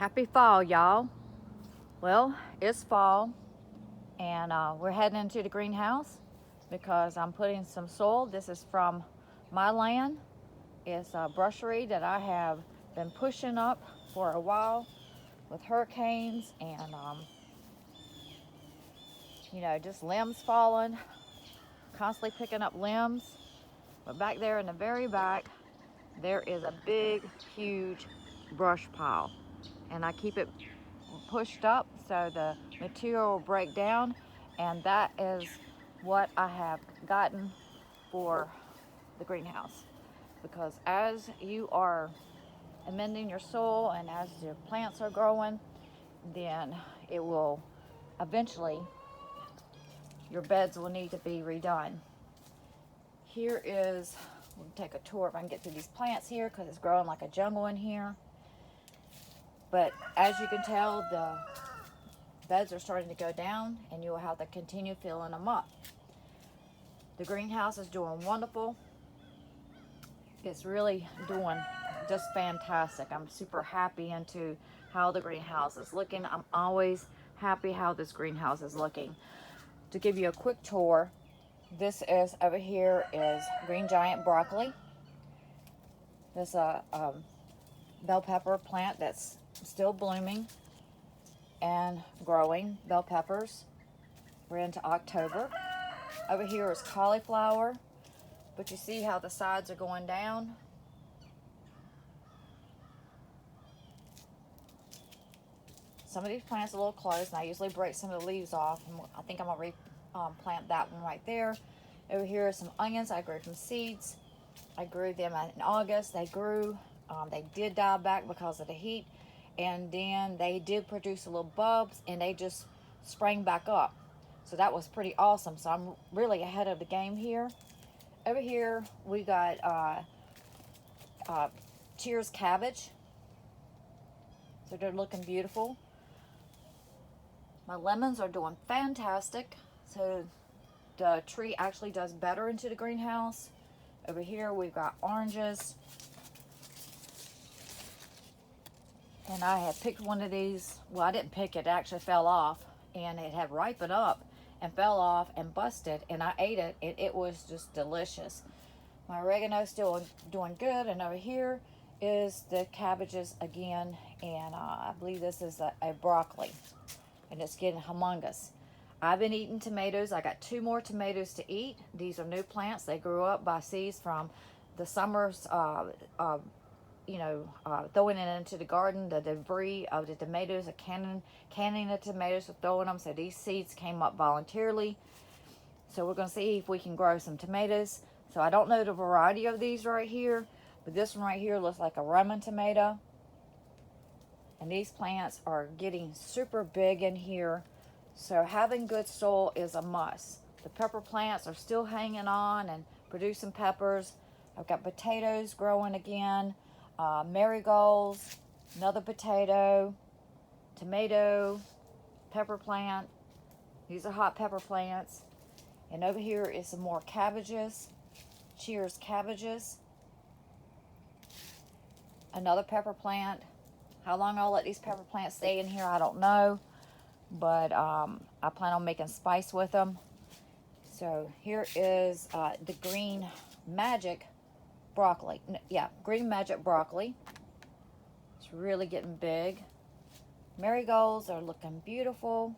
Happy fall, y'all. Well, it's fall, and we're heading into the greenhouse because I'm putting some soil. This is from my land. It's a brushery that I have been pushing up for a while with hurricanes and, just limbs falling, constantly picking up limbs. But back there in the very back, there is a big, huge brush pile, and I keep it pushed up so the material will break down, and that is what I have gotten for the greenhouse. Because as you are amending your soil and as your plants are growing, then it will eventually, your beds will need to be redone. Here is, we'll take a tour if I can get through these plants here because it's growing like a jungle in here. But as you can tell, the beds are starting to go down and you will have to continue filling them up. The greenhouse is doing wonderful. It's really doing just fantastic. I'm super happy into how the greenhouse is looking. I'm always happy how this greenhouse is looking. To give you a quick tour, this is over here is green giant broccoli. This bell pepper plant that's still blooming and growing bell peppers. We're into October. Over here is cauliflower, but you see how the sides are going down. Some of these plants are a little close, and I usually break some of the leaves off. And I think I'm gonna replant that one right there. Over here are some onions I grew from seeds. I grew them in August. They grew. They did die back because of the heat, and then they did produce a little bulbs, and they just sprang back up. So that was pretty awesome. So I'm really ahead of the game here. Over here we got Cheers cabbage. So they're looking beautiful. My lemons are doing fantastic. So the tree actually does better into the greenhouse. Over here we've got oranges. And I had picked one of these. Well, I didn't pick it. It actually fell off. And it had ripened up and fell off and busted. And I ate it. And it was just delicious. My oregano still doing good. And over here is the cabbages again. And I believe this is a broccoli. And it's getting humongous. I've been eating tomatoes. I got 2 more tomatoes to eat. These are new plants. They grew up by seeds from the summer's throwing it into the garden, the debris of the tomatoes, canning the tomatoes, throwing them. So these seeds came up voluntarily. So we're going to see if we can grow some tomatoes. So I don't know the variety of these right here, but this one right here looks like a Roman tomato. And these plants are getting super big in here. So having good soil is a must. The pepper plants are still hanging on and producing peppers. I've got potatoes growing again. Marigolds, another potato, tomato, pepper plant. These are hot pepper plants. And over here is some more cabbages. Cheers cabbages. Another pepper plant. How long I'll let these pepper plants stay in here, I don't know. But I plan on making spice with them. So here is the green magic broccoli. Yeah, green magic broccoli. It's really getting big. Marigolds are looking beautiful.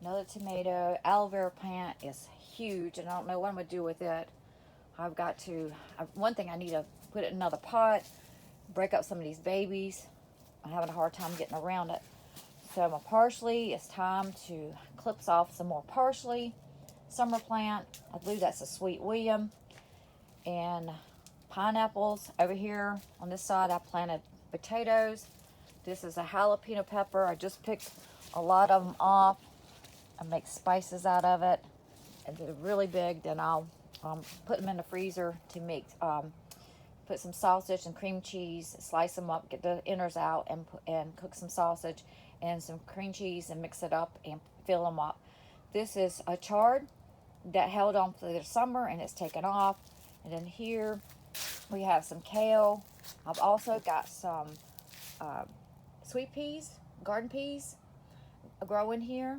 Another tomato. Aloe vera plant is huge, and I don't know what I'm going to do with it. I've got to, one thing, I need to put it in another pot, break up some of these babies. I'm having a hard time getting around it. So my parsley, it's time to clip off some more parsley. Summer plant, I believe that's a Sweet William. And pineapples. Over here on this side I planted potatoes. This is a jalapeno pepper. I just picked a lot of them off. I make spices out of it. And they're really big. Then I'll put them in the freezer to make put some sausage and cream cheese, slice them up, get the innards out, and cook some sausage and some cream cheese and mix it up and fill them up. This is a chard that held on for the summer and it's taken off. And then here We have some kale. I've also got some sweet peas, garden peas growing here.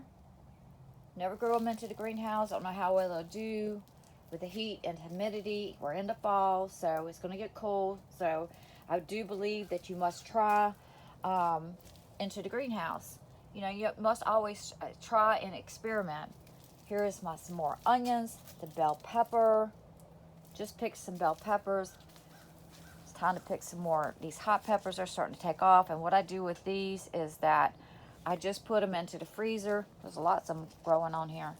Never grow them into the greenhouse. I don't know how well they'll do with the heat and humidity. We're into fall, so it's going to get cold. So I do believe that you must try into the greenhouse. You know, you must always try and experiment. Here is some more onions, the bell pepper. Just picked some bell peppers. It's time to pick some more. These hot peppers are starting to take off, and what I do with these is that I just put them into the freezer. There's lots of them growing on here.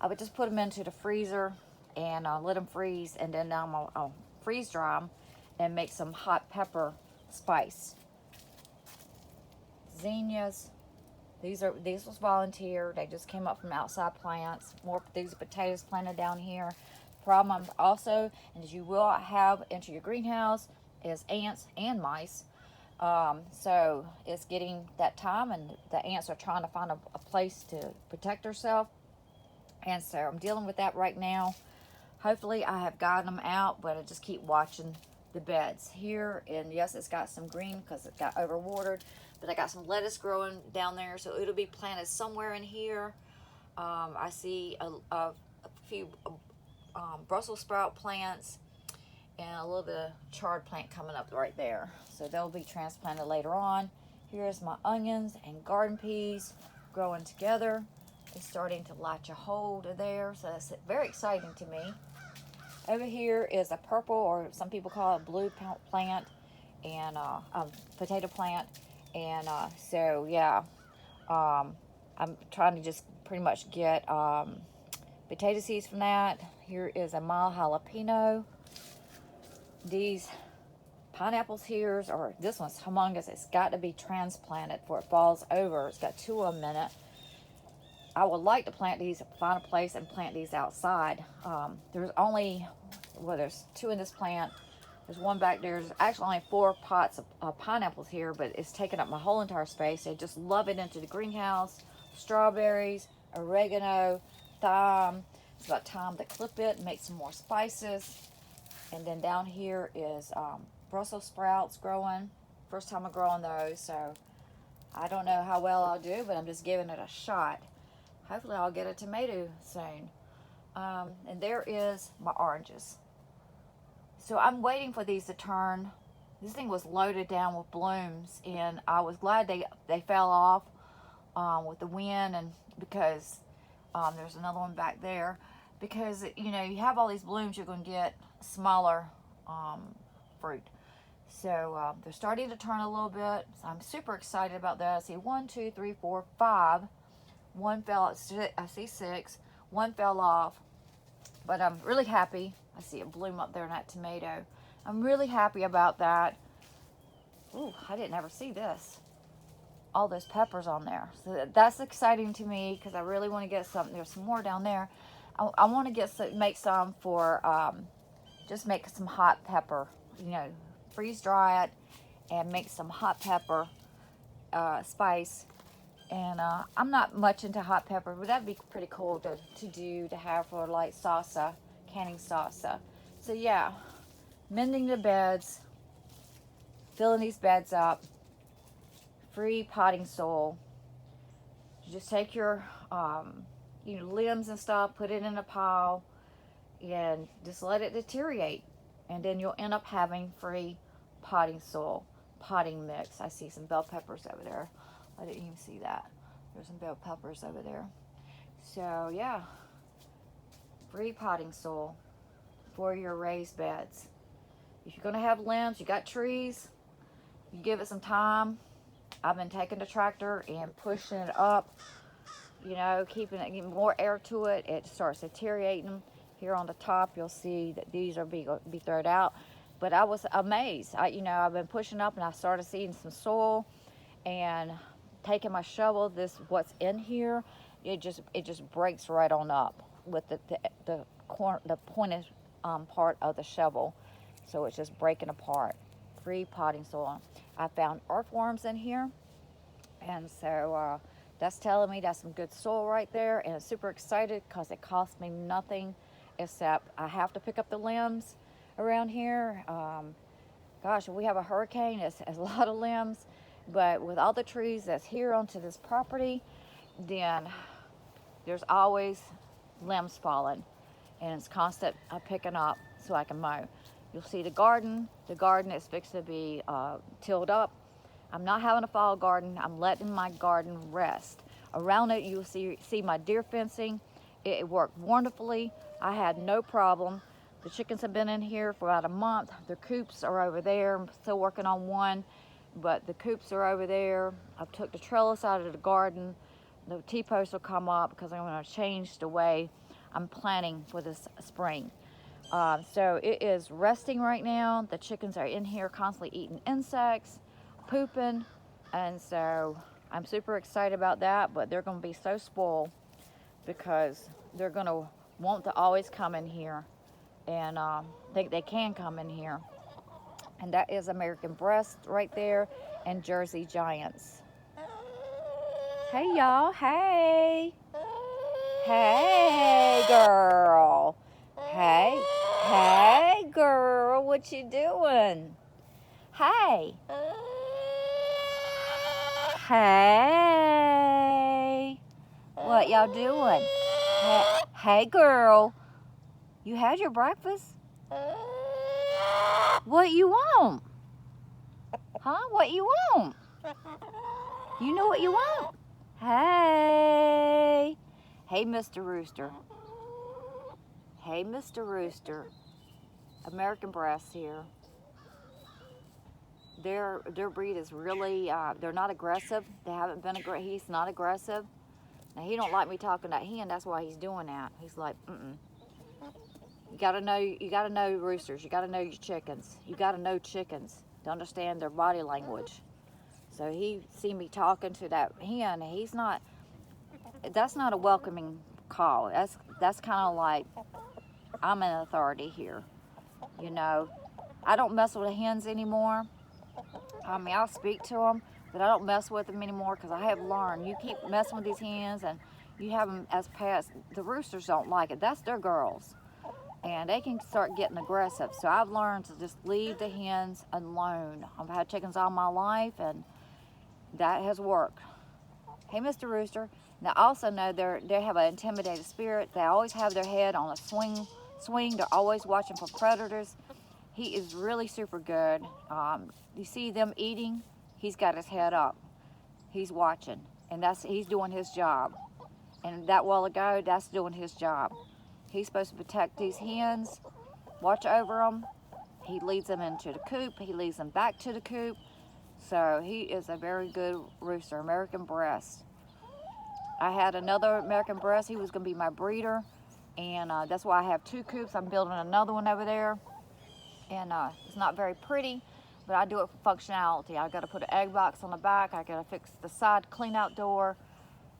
I would just put them into the freezer and let them freeze, and then I'll freeze dry them and make some hot pepper spice. Zinnias. These was volunteer. They just came up from outside plants. More these potatoes planted down here. Problem also, and as you will have into your greenhouse, is ants and mice. So it's getting that time, and the ants are trying to find a place to protect themselves. And so I'm dealing with that right now. Hopefully I have gotten them out, but I just keep watching the beds here. And yes, it's got some green because it got overwatered, but I got some lettuce growing down there, so it'll be planted somewhere in here. I see a few Brussels sprout plants and a little bit of chard plant coming up right there. So they'll be transplanted later on. Here's my onions and garden peas growing together. It's starting to latch a hold there, so that's very exciting to me. Over here is a purple, or some people call it blue plant, and potato plant. And so yeah, I'm trying to just pretty much get potato seeds from that. Here is a mild jalapeno. These pineapples here, or this one's humongous. It's got to be transplanted before it falls over. It's got 2 of them in it. I would like to plant these, find a place and plant these outside. There's only, well, there's 2 in this plant. There's one back there. There's actually only 4 pots of pineapples here, but it's taking up my whole entire space. I just love it into the greenhouse. Strawberries, oregano, thyme. It's about time to clip it and make some more spices. And then down here is Brussels sprouts growing. First time I'm growing those, so I don't know how well I'll do, but I'm just giving it a shot. Hopefully I'll get a tomato soon. And there is my oranges. So I'm waiting for these to turn. This thing was loaded down with blooms, and I was glad they fell off with the wind, and because there's another one back there. Because, you know, you have all these blooms, you're going to get smaller fruit. So they're starting to turn a little bit. So I'm super excited about that. I see 1, 2, 3, 4, 5. One fell, I see 6. One fell off. But I'm really happy. I see a bloom up there in that tomato. I'm really happy about that. Ooh, I didn't ever see this. All those peppers on there. So that's exciting to me because I really want to get some. There's some more down there. I want to make some for, just make some hot pepper. You know, freeze dry it and make some hot pepper spice. And I'm not much into hot pepper, but that'd be pretty cool to have for like salsa, canning salsa. So yeah, mending the beds, filling these beds up, free potting soil. You just take your limbs and stuff, put it in a pile, and just let it deteriorate. And then you'll end up having free potting soil, potting mix. I see some bell peppers over there. I didn't even see that. There's some bell peppers over there. So yeah, free potting soil for your raised beds. If you're going to have limbs, you got trees, you give it some time. I've been taking the tractor and pushing it up, you know, getting more air to it. It starts deteriorating. Here on the top, you'll see that these are be thrown out. But I was amazed. I've been pushing up, and I started seeing some soil, and taking my shovel, what's in here, it just breaks right on up with the pointed part of the shovel. So it's just breaking apart. Free potting soil. I found earthworms in here, and so that's telling me that's some good soil right there. And I'm super excited because it cost me nothing except I have to pick up the limbs. around here. Gosh, we have a hurricane. It's a lot of limbs, but with all the trees that's here onto this property, then there's always limbs falling, and it's constant picking up so I can mow. You'll see the garden. The garden is fixed to be tilled up. I'm not having a fall garden. I'm letting my garden rest. Around it, you'll see my deer fencing. It worked wonderfully. I had no problem. The chickens have been in here for about a month. The coops are over there. I'm still working on one, but the coops are over there. I've took the trellis out of the garden. The T-posts will come up because I'm going to change the way I'm planning for this spring. So it is resting right now. The chickens are in here constantly eating insects, pooping, and so I'm super excited about that, but they're going to be so spoiled because they're going to want to always come in here and think they can come in here. And that is American Breast right there and Jersey Giants. Hey y'all, hey. Hey girl. Hey girl, what you doing? Hey. Hey. What y'all doing? Hey girl. You had your breakfast? What you want? Huh? What you want? You know what you want? Hey. Hey, Mr. Rooster. Hey, Mr. Rooster. American Breast here. Their breed is really, they're not aggressive. They haven't been aggressive. He's not aggressive. Now, he don't like me talking to that hen. That's why he's doing that. He's like, You gotta know roosters. You gotta know your chickens. You gotta know chickens to understand their body language. So he see me talking to that hen, and he's not. That's not a welcoming call. That's kind of like I'm an authority here. You know, I don't mess with the hens anymore. I mean, I'll speak to them, but I don't mess with them anymore because I have learned. You keep messing with these hens and you have them as pets. The roosters don't like it. That's their girls. And they can start getting aggressive. So I've learned to just leave the hens alone. I've had chickens all my life, and that has worked. Hey, Mr. Rooster. Now, I also know they have an intimidated spirit. They always have their head on a swing. They're always watching for predators. He is really super good. You see them eating, he's got his head up. He's watching, and he's doing his job. And that while ago, that's doing his job. He's supposed to protect these hens, watch over them. He leads them into the coop. He leads them back to the coop. So he is a very good rooster, American Breast. I had another American Breast. He was going to be my breeder, and that's why I have two coops. I'm building another one over there, and it's not very pretty, but I do it for functionality. I got to put an egg box on the back. I got to fix the side clean out door,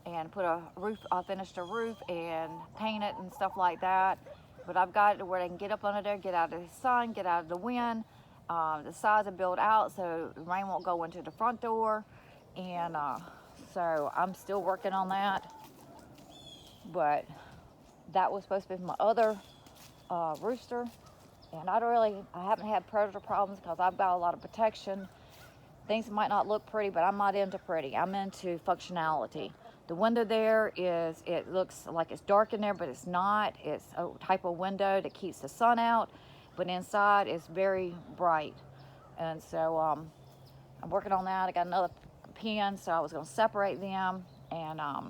and put a roof. I finished a roof and paint it and stuff like that. But I've got it to where they can get up under there, get out of the sun, get out of the wind. The sides are built out so the rain won't go into the front door, and so I'm still working on that. But that was supposed to be my other rooster, and I haven't had predator problems because I've got a lot of protection. Things might not look pretty, but I'm not into pretty. I'm into functionality. The window there it looks like it's dark in there, but it's not. It's a type of window that keeps the sun out, but inside it's very bright. And so I'm working on that. I got another pen, so I was going to separate them, and I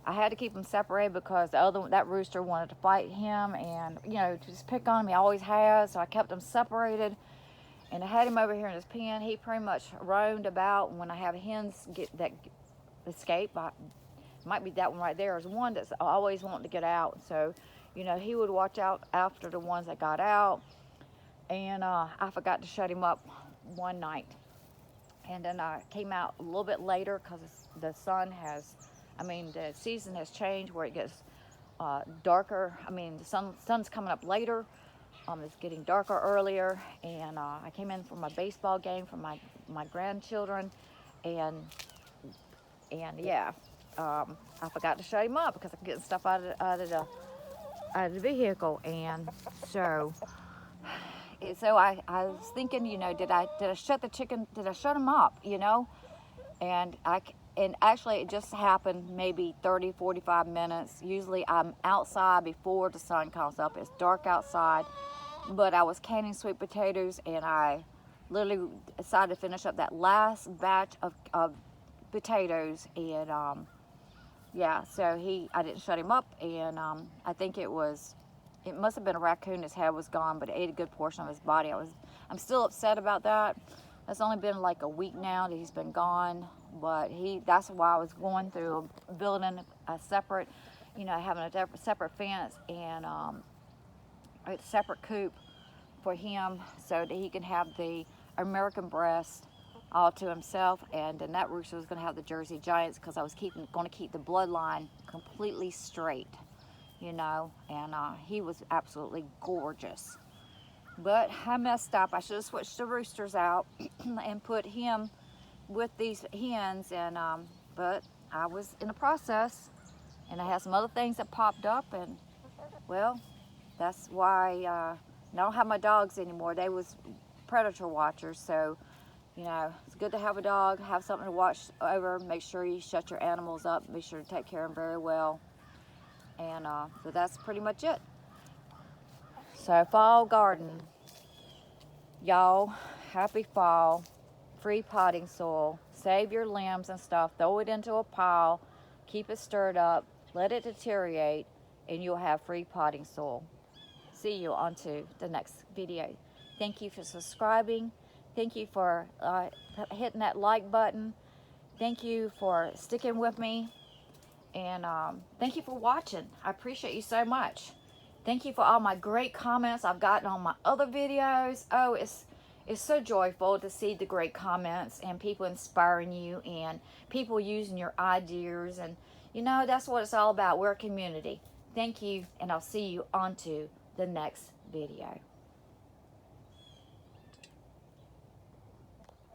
had to keep them separated because that rooster wanted to fight him and, just pick on him. He always has, so I kept them separated. And I had him over here in his pen. He pretty much roamed about. When I have hens that escape, might be that one right there is one that's always wanting to get out. So, he would watch out after the ones that got out. And I forgot to shut him up one night. And then I came out a little bit later because the season has changed where it gets darker. The sun's coming up later. It's getting darker earlier, and I came in from a baseball game for my grandchildren, and I forgot to shut him up because I'm getting stuff out of the vehicle, and so so I was thinking, you know, did I shut the chicken, did I shut them up, you know? And actually it just happened maybe 30-45 minutes. Usually I'm outside before the sun comes up. It's dark outside, but I was canning sweet potatoes, and I literally decided to finish up that last batch of potatoes. And yeah, so I didn't shut him up, and I think it must have been a raccoon. His head was gone, but it ate a good portion of his body. I'm still upset about that. It's only been like a week now that he's been gone, but that's why I was going through building a separate, you know, having a separate fence and a separate coop for him, so that he can have the American breast all to himself, and then that rooster was going to have the Jersey Giants, because I was going to keep the bloodline completely straight, you know, and he was absolutely gorgeous. But I messed up. I should have switched the roosters out and put him with these hens, and but I was in the process, and I had some other things that popped up, and well, that's why I don't have my dogs anymore. They was predator watchers, so you know, it's good to have a dog, have something to watch over. Make sure you shut your animals up. Be sure to take care of them very well. And so that's pretty much it. So fall garden. Y'all, happy fall. Free potting soil. Save your limbs and stuff. Throw it into a pile. Keep it stirred up. Let it deteriorate, and you'll have free potting soil. See you on to the next video. Thank you for subscribing. Thank you for hitting that like button. Thank you for sticking with me. And thank you for watching. I appreciate you so much. Thank you for all my great comments I've gotten on my other videos. Oh, it's so joyful to see the great comments and people inspiring you and people using your ideas. And, you know, that's what it's all about. We're a community. Thank you, and I'll see you on to the next video.